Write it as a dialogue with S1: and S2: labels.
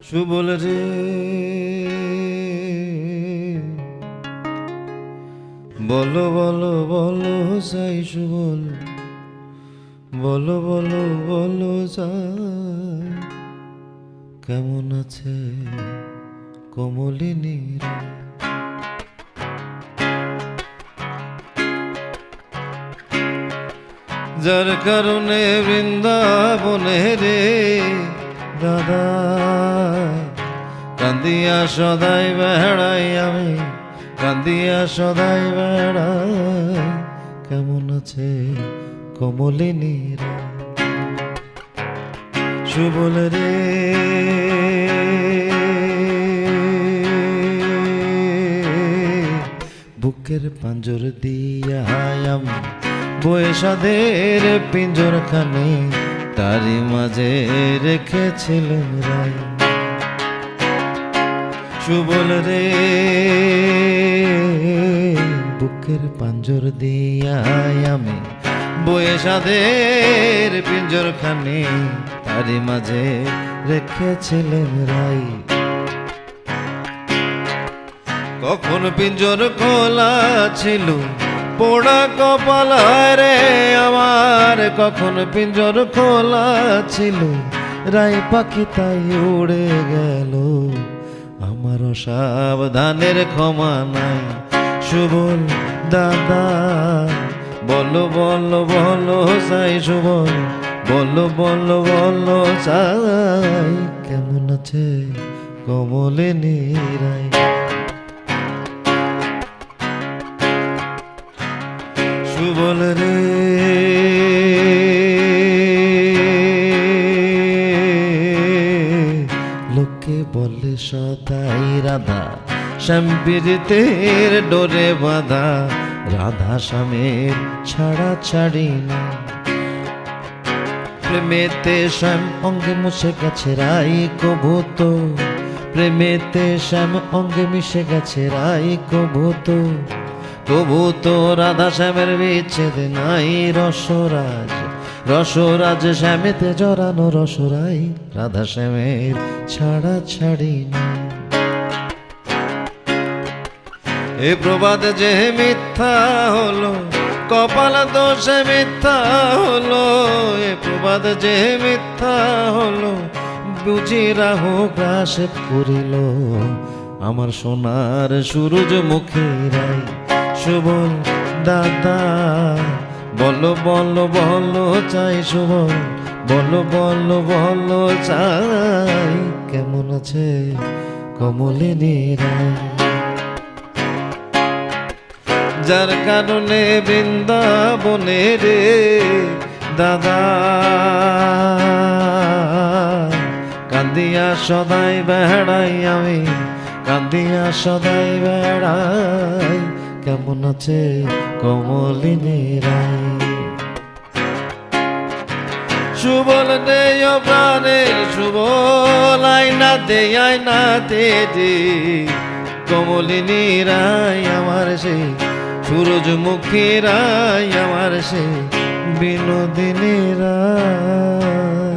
S1: সুবল রে বলো বলো বলো যাই সুবল বলো বলো বলো যাই কেমন আছে কমলিনী রে? যার কারণে বৃন্দাবনে রে দাদা কান্দিয়া সদাই বেড়াই আমি কান্দিয়া সদাই বেড়াই কেমন আছে কমলিনী রে? সুবল রে বুকের পাঞ্জর দিয়া আমি বয়ে সাদের পিঞ্জর খানে তারি মাঝে রেখেছিলেন রাই। সুবল রে বুকের পাঞ্জর দিয়া আমি বয়ে সাদের পিঞ্জর খানে তারি মাঝে রেখেছিলেন রাই। কখন পিঞ্জর খোলা ছিল পোড়া কপাল রে আমার, কখন পিঞ্জর খোলা ছিল রাই পাখি তাই উড়ে গেল আমার সাবধানের ক্ষমা নাই। সুবল দাদা বলো বলো বলো চাই সুবল বলো বলো বলো চাই কেমন আছে কমলিনী রাই? সুবল রে লোকে বলে সদাই রাধা শ্যামপীড়িতের ডোরে বাঁধা, রাধা শ্যামের ছাড়া ছাড়ি না। প্রেমেতে শ্যাম অঙ্গে মুছে গেছে রাই কবুত, প্রেমেতে শ্যাম অঙ্গে মিশে গেছে রাই কবুত। তবু তো রাধা শ্যামের বিচ্ছেদ নাই রসরাজ, রসরাজ শ্যামেতে জড়ানো রসরাই রাধা শ্যামের ছাড়া ছাড়ি না। এ প্রবাদ যে মিথ্যা হলো কপাল দোষে মিথ্যা হলো, এ প্রবাদ যে মিথ্যা হলো বুঝি রাহু গ্রাস করিল আমার সোনার সূরজমুখী রাই। সুবল দাদা বলো বলো বলো চাই সুবল বলো বলো বলো চাই কেমন আছে কমলিনী রাই? যার কারণে বৃন্দাবনে রে দাদা কান্দিয়া সদাই বেড়াই আমি কান্দিয়া সদাই বেড়াই কেমন আছে কমলিনী রাই? সুবল রে ও প্রাণে সুবল আইনাতে আইনাতে যে কমলিনী রাই আমার সেই সূরজমুখী রাই আমার সেই বিনোদিনী রাই।